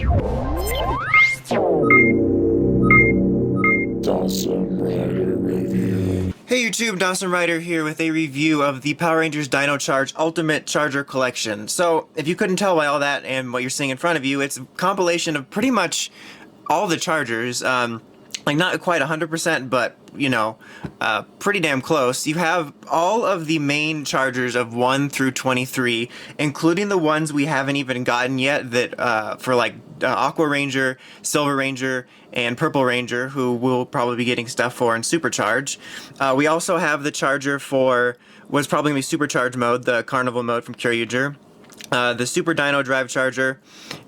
Hey YouTube, Dawson Ryder here with a review of the Power Rangers Dino Charge Ultimate Charger Collection. So, if you couldn't tell by all that and what you're seeing in front of you, it's a compilation of pretty much all the Chargers. Like not quite 100%, but you know, pretty damn close. You have all of the main Chargers of 1 through 23, including the ones we haven't even gotten yet that for like Aqua Ranger, Silver Ranger, and Purple Ranger, who we'll probably be getting stuff for in Supercharge. We also have the Charger for what's probably going to be Supercharge mode, the Carnival mode from Kyryuger. The Super Dino Drive Charger,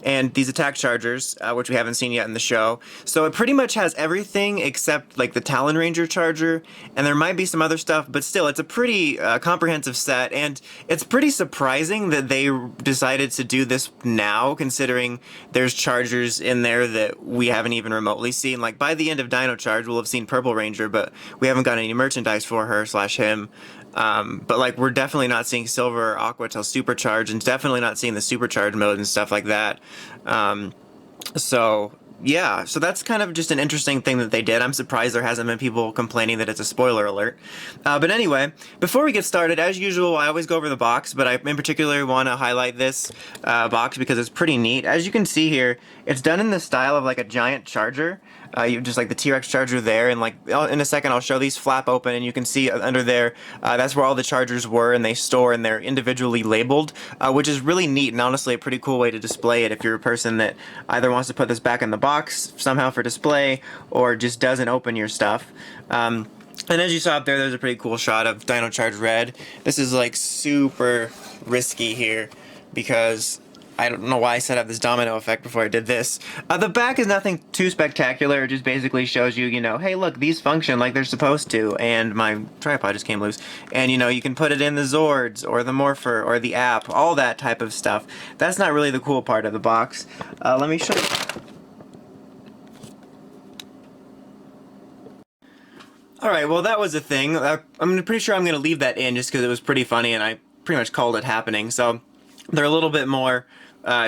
and these Attack Chargers, which we haven't seen yet in the show. So it pretty much has everything except like the Talon Ranger Charger, and there might be some other stuff, but still, it's a pretty comprehensive set, and it's pretty surprising that they decided to do this now, considering there's Chargers in there that we haven't even remotely seen. Like, by the end of Dino Charge, we'll have seen Purple Ranger, but we haven't got any merchandise for her / him. But like, we're definitely not seeing Silver or Aqua till Supercharge, and definitely not seeing the Supercharge mode and stuff like that. So yeah, so that's kind of just an interesting thing that they did. I'm surprised there hasn't been people complaining that it's a spoiler alert. But anyway, before we get started, as usual, I always go over the box, but I in particular want to highlight this box because it's pretty neat. As you can see here, it's done in the style of like a giant charger. You have just like the T-Rex Charger there, and like in a second I'll show these flap open, and you can see under there, that's where all the Chargers were, and they store and they're individually labeled, which is really neat and honestly a pretty cool way to display it if you're a person that either wants to put this back in the box somehow for display or just doesn't open your stuff. And as you saw up there, there's a pretty cool shot of Dino Charge Red. This is like super risky here because I don't know why I set up this domino effect before I did this. The back is nothing too spectacular. It just basically shows you, you know, hey look, these function like they're supposed to, and my tripod just came loose. And you know, you can put it in the Zords, or the Morpher, or the app, all that type of stuff. That's not really the cool part of the box. Let me show you. Alright, well that was a thing. I'm pretty sure I'm going to leave that in just because it was pretty funny and I pretty much called it happening. So they're a little bit more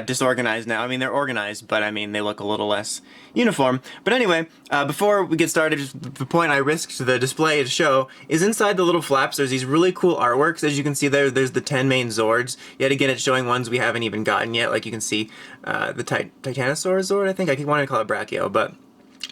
disorganized now. I mean, they're organized, but I mean, they look a little less uniform. But anyway, before we get started, just the point I risked the display to show is inside the little flaps, there's these really cool artworks. As you can see there's the 10 main Zords. Yet again, it's showing ones we haven't even gotten yet. Like you can see the Titanosaurus Zord, I think. I keep wanting to call it Brachio, but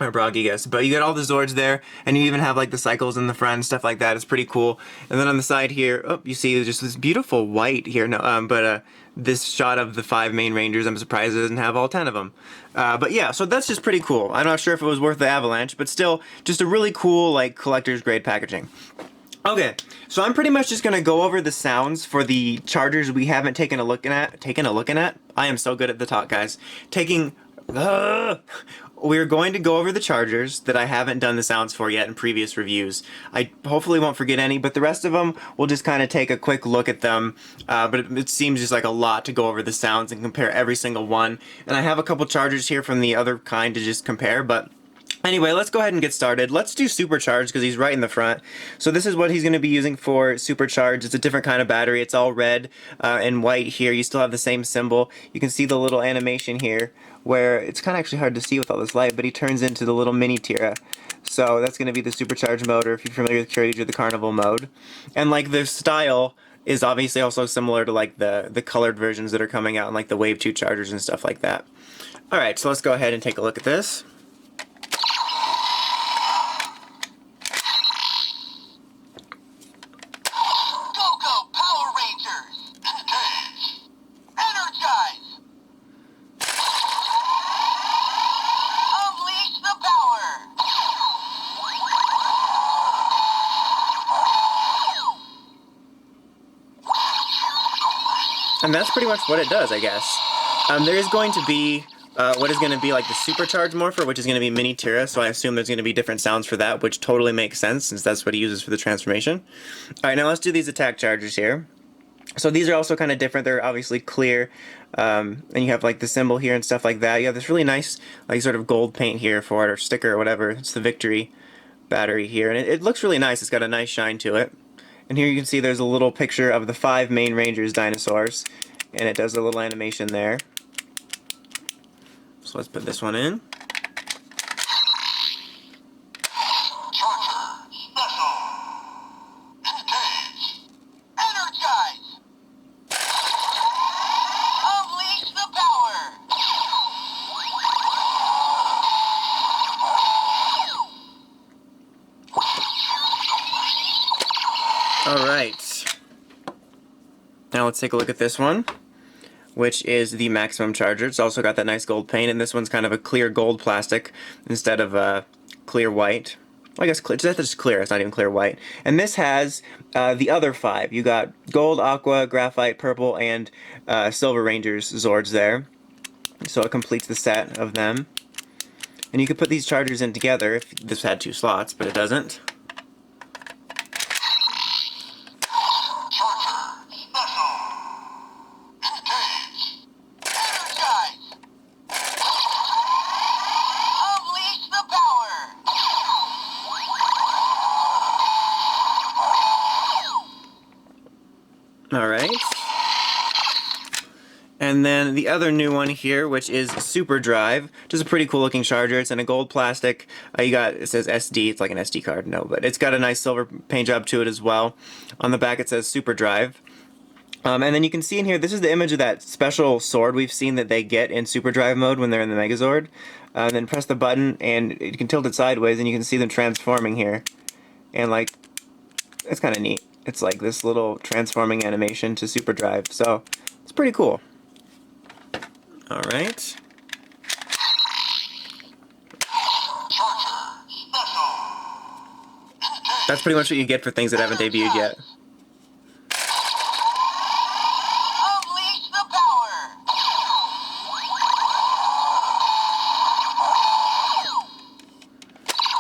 or Brachiosaurus, but you get all the Zords there, and you even have like the cycles in the front and stuff like that. It's pretty cool. And then on the side here, oh, you see just this beautiful white here. No, this shot of the 5 main Rangers. I'm surprised it doesn't have all 10 of them. But yeah, so that's just pretty cool. I'm not sure if it was worth the avalanche, but still, just a really cool like collector's grade packaging. Okay, so I'm pretty much just gonna go over the sounds for the Chargers we haven't taken a look at. I am so good at the talk, guys. We're going to go over the Chargers that I haven't done the sounds for yet in previous reviews. I hopefully won't forget any, but the rest of them, we'll just kind of take a quick look at them. But it seems just like a lot to go over the sounds and compare every single one. And I have a couple Chargers here from the other kind to just compare, but anyway, let's go ahead and get started. Let's do Supercharge because he's right in the front. So this is what he's going to be using for Supercharge. It's a different kind of battery. It's all red and white here. You still have the same symbol. You can see the little animation here where it's kind of actually hard to see with all this light, but he turns into the little mini Tira. So that's going to be the Supercharge mode, or if you're familiar with Kyryuger, the Carnival mode. And like the style is obviously also similar to like the colored versions that are coming out in like the Wave 2 Chargers and stuff like that. Alright, so let's go ahead and take a look at this. And that's pretty much what it does, I guess. There is going to be what is going to be like the Supercharged Morpher, which is going to be Mini Tira, so I assume there's going to be different sounds for that, which totally makes sense since that's what he uses for the transformation. Alright, now let's do these Attack Chargers here. So these are also kind of different. They're obviously clear, and you have like the symbol here and stuff like that. You have this really nice like sort of gold paint here for it, or sticker or whatever. It's the Victory battery here, and it looks really nice. It's got a nice shine to it. And here you can see there's a little picture of the 5 main Rangers dinosaurs, and it does a little animation there. So let's put this one in. Alright, now let's take a look at this one, which is the Maximum Charger. It's also got that nice gold paint, and this one's kind of a clear gold plastic instead of clear white. Well, I guess it's just clear, it's not even clear white. And this has the other 5. You got gold, aqua, graphite, purple, and silver Rangers Zords there. So it completes the set of them. And you could put these chargers in together if this had 2 slots, but it doesn't. Alright. And then the other new one here, which is Super Drive, which is a pretty cool looking charger. It's in a gold plastic. It says SD, it's like an SD card, no, but it's got a nice silver paint job to it as well. On the back it says Super Drive. And then you can see in here, this is the image of that special sword we've seen that they get in Super Drive mode when they're in the Megazord. Then press the button and you can tilt it sideways and you can see them transforming here. And like, it's kind of neat. It's like this little transforming animation to Super Drive, so it's pretty cool. Alright. That's pretty much what you get for things that haven't debuted yet.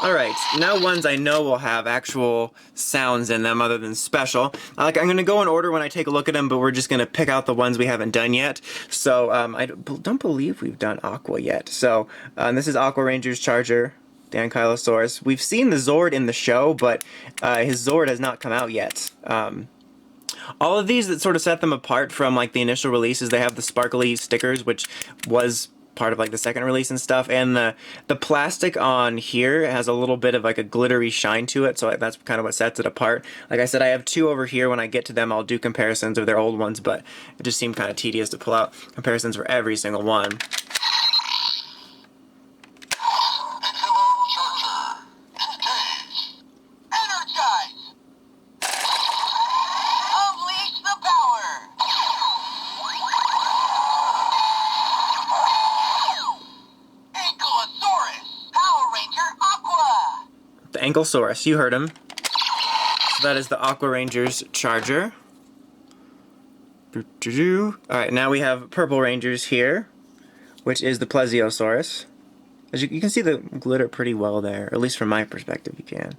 Alright, now ones I know will have actual sounds in them other than special. I'm going to go in order when I take a look at them, but we're just going to pick out the ones we haven't done yet. So, I don't believe we've done Aqua yet. So, this is Aqua Ranger's Charger, the Ankylosaurus. We've seen the Zord in the show, but his Zord has not come out yet. All of these that sort of set them apart from like the initial releases, they have the sparkly stickers, which was part of like the second release and stuff, and the plastic on here has a little bit of like a glittery shine to it, so that's kind of what sets it apart. Like I said, I have 2 over here. When I get to them, I'll do comparisons of their old ones, but it just seemed kind of tedious to pull out comparisons for every single one. The Ankylosaurus, you heard him. So that is the Aqua Ranger's Charger. Alright, now we have Purple Rangers here, which is the Plesiosaurus. As you can see the glitter pretty well there, at least from my perspective you can.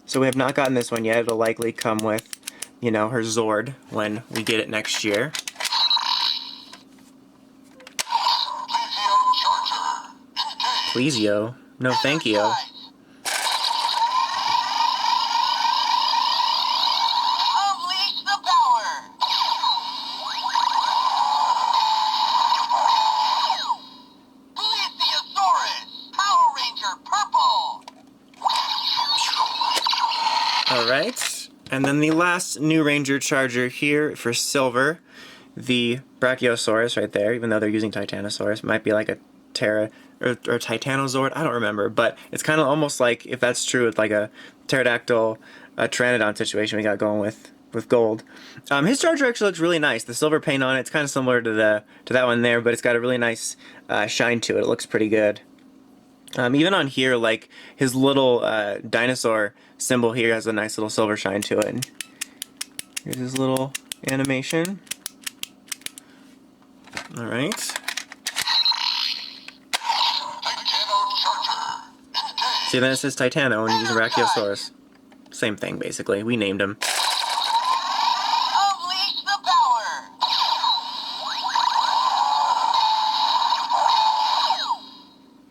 So we have not gotten this one yet. It'll likely come with, you know, her Zord when we get it next year. Plesio? No thank you. Alright, and then the last new Ranger Charger here for silver, the Brachiosaurus right there, even though they're using Titanosaurus. It might be like a or Titanozord, I don't remember, but it's kind of almost like, if that's true, it's like a pterodactyl, pteranodon situation we got going with gold. His Charger actually looks really nice. The silver paint on it's kind of similar to that one there, but it's got a really nice shine to it. It looks pretty good. Even on here, like his little dinosaur symbol here has a nice little silver shine to it. And here's his little animation. Alright. See, then it says Titano and he's a Brachiosaurus. Same thing, basically. We named him. Unleash the power!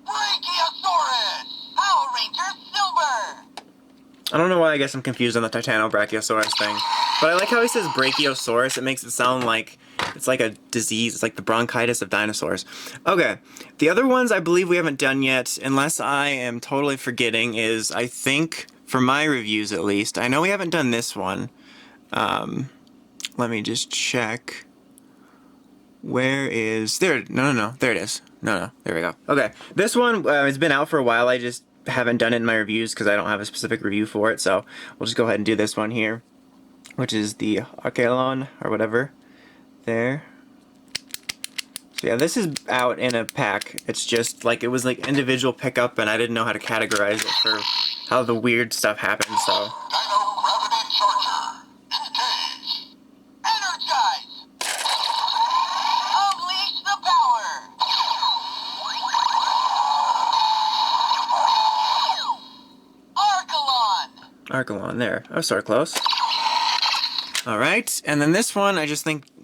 Brachiosaurus! Power Ranger Silver! I don't know why, I guess I'm confused on the Titanobrachiosaurus thing. But I like how he says Brachiosaurus. It makes it sound like it's like a disease. It's like the bronchitis of dinosaurs. Okay, the other ones I believe we haven't done yet, unless I am totally forgetting, is I think, for my reviews at least, I know we haven't done this one. Let me just check. Where is... There, no, there it is. No, there we go. Okay, this one has been out for a while. I just haven't done it in my reviews because I don't have a specific review for it, so we'll just go ahead and do this one here, which is the Kalon, or whatever, there. So yeah, this is out in a pack. It's just like, it was like individual pickup, and I didn't know how to categorize it for how the weird stuff happens, so. Dino Charger, engage, energize, unleash the power. Archelon, there. I was sort of close. Alright, and then this one, I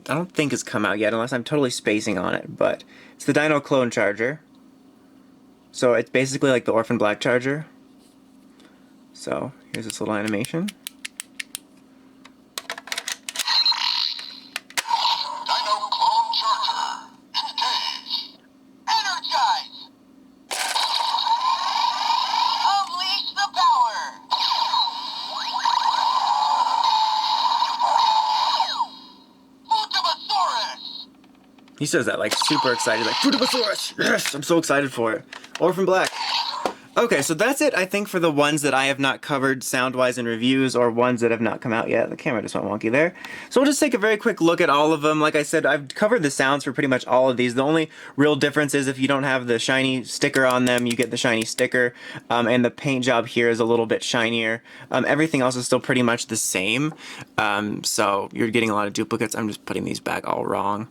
don't think it's come out yet, unless I'm totally spacing on it, but it's the Dino Clone Charger. So it's basically like the Orphan Black Charger. So, here's this little animation. Dino Clone Charger, engage, energize, unleash the power. Plesiosaurus. He says that like super excited, like, Plesiosaurus! Yes! I'm so excited for it. Orphan Black. Okay, so that's it, I think, for the ones that I have not covered sound-wise in reviews, or ones that have not come out yet. The camera just went wonky there. So we'll just take a very quick look at all of them. Like I said, I've covered the sounds for pretty much all of these. The only real difference is if you don't have the shiny sticker on them, you get the shiny sticker, and the paint job here is a little bit shinier. Everything else is still pretty much the same, so you're getting a lot of duplicates. I'm just putting these back all wrong.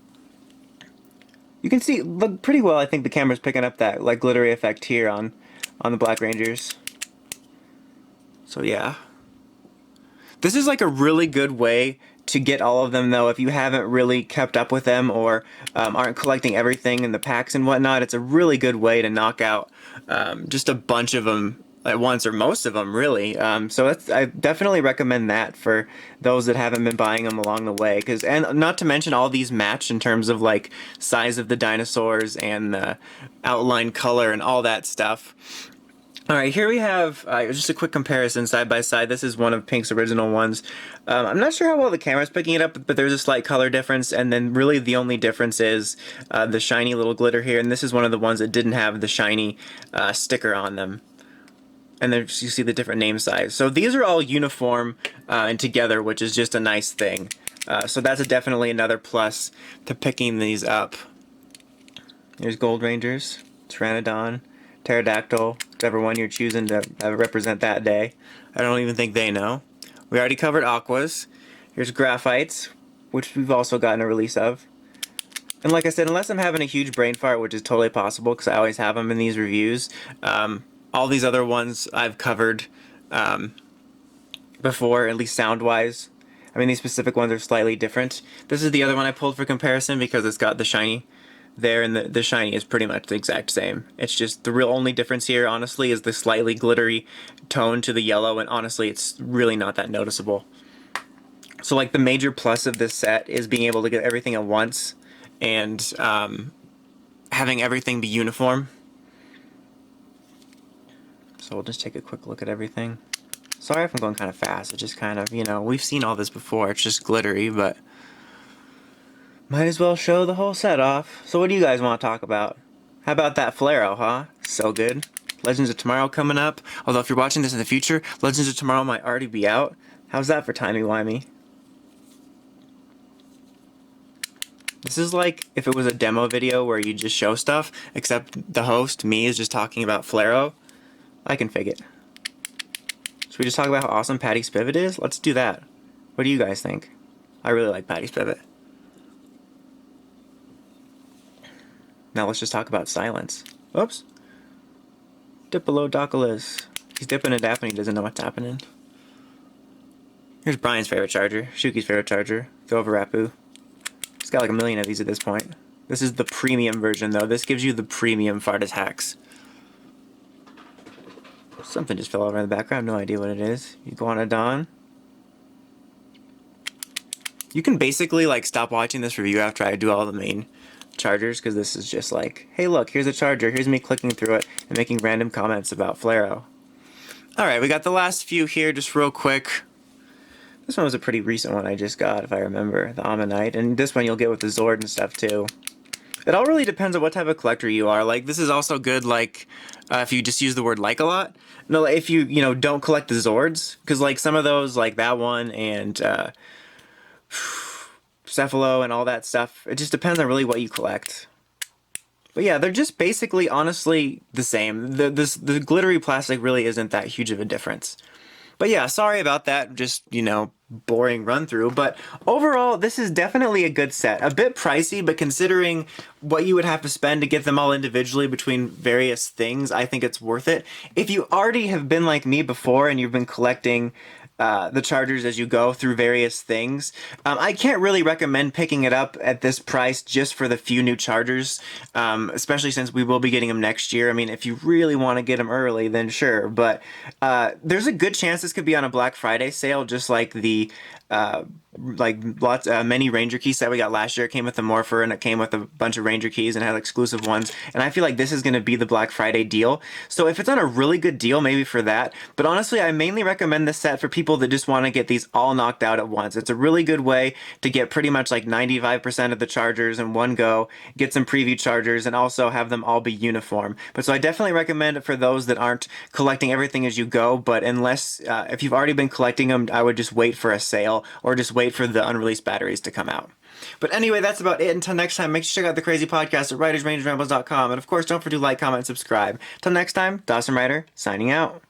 You can see, look pretty well, I think the camera's picking up that like glittery effect here on the Black Rangers. So yeah. This is like a really good way to get all of them, though, if you haven't really kept up with them, or aren't collecting everything in the packs and whatnot. It's a really good way to knock out just a bunch of them at once, or most of them, really. So I definitely recommend that for those that haven't been buying them along the way. And not to mention, all these match in terms of like size of the dinosaurs and the outline color and all that stuff. Alright, here we have just a quick comparison side by side. This is one of Pink's original ones. I'm not sure how well the camera's picking it up, but there's a slight color difference, and then really the only difference is the shiny little glitter here, and this is one of the ones that didn't have the shiny sticker on them. And then you see the different name size. So these are all uniform and together, which is just a nice thing. So that's definitely another plus to picking these up. Here's Gold Rangers, Pteranodon, Pterodactyl, whichever one you're choosing to represent that day. I don't even think they know. We already covered Aquas. Here's Graphites, which we've also gotten a release of. And like I said, unless I'm having a huge brain fart, which is totally possible because I always have them in these reviews, all these other ones I've covered before, at least sound-wise. I mean, these specific ones are slightly different. This is the other one I pulled for comparison because it's got the shiny there, and the shiny is pretty much the exact same. It's just the real only difference here, honestly, is the slightly glittery tone to the yellow, and honestly, it's really not that noticeable. So, like, the major plus of this set is being able to get everything at once, and having everything be uniform. So we'll just take a quick look at everything. Sorry if I'm going kind of fast. It's just kind of, you know, we've seen all this before. It's just glittery, but might as well show the whole set off. So what do you guys want to talk about? How about that Flaro, huh? So good. Legends of Tomorrow coming up. Although if you're watching this in the future, Legends of Tomorrow might already be out. How's that for timey-wimey? This is like if it was a demo video where you just show stuff, except the host, me, is just talking about Flaro. I can fake it. Should we just talk about how awesome Patty Spivot is? Let's do that. What do you guys think? I really like Patty Spivot. Now let's just talk about Silence. Oops. Diplodocus. He's dipping and dapping, he doesn't know what's happening. Here's Brian's favorite charger. Shuki's favorite charger. Go over Rapu. He's got like a million of these at this point. This is the premium version though. This gives you the premium fart attacks. Something just fell over in the background. No idea what it is. Iguanodon. You can basically like stop watching this review after I do all the main Chargers, because this is just like, hey look, here's a Charger. Here's me clicking through it and making random comments about Flaro. Alright, we got the last few here just real quick. This one was a pretty recent one I just got, if I remember. The Ammonite. And this one you'll get with the Zord and stuff too. It all really depends on what type of collector you are. Like, this is also good, like, if you just use the word like a lot. No, if you don't collect the Zords. Because, like, some of those, like that one and Cephalo and all that stuff, it just depends on really what you collect. But yeah, they're just basically, honestly, the same. The glittery plastic really isn't that huge of a difference. But yeah, sorry about that, just, boring run through. But overall, this is definitely a good set. A bit pricey, but considering what you would have to spend to get them all individually between various things, I think it's worth it. If you already have been like me before and you've been collecting the Chargers as you go through various things, I can't really recommend picking it up at this price just for the few new Chargers, especially since we will be getting them next year. I mean, if you really want to get them early, then sure, but there's a good chance this could be on a Black Friday sale, just like the many Ranger keys that we got last year. It came with the Morpher and it came with a bunch of Ranger keys and had exclusive ones, and I feel like this is going to be the Black Friday deal. So if it's on a really good deal, maybe for that. But honestly, I mainly recommend this set for people that just want to get these all knocked out at once. It's a really good way to get pretty much like 95% of the Chargers in one go, get some preview Chargers, and also have them all be uniform. But so I definitely recommend it for those that aren't collecting everything as you go, but unless if you've already been collecting them, I would just wait for a sale or just wait for the unreleased batteries to come out. But anyway, that's about it. Until next time, make sure to check out the Crazy Podcast at writersrangerambles.com. And of course, don't forget to like, comment, and subscribe. Till next time, Dawson Ryder, signing out.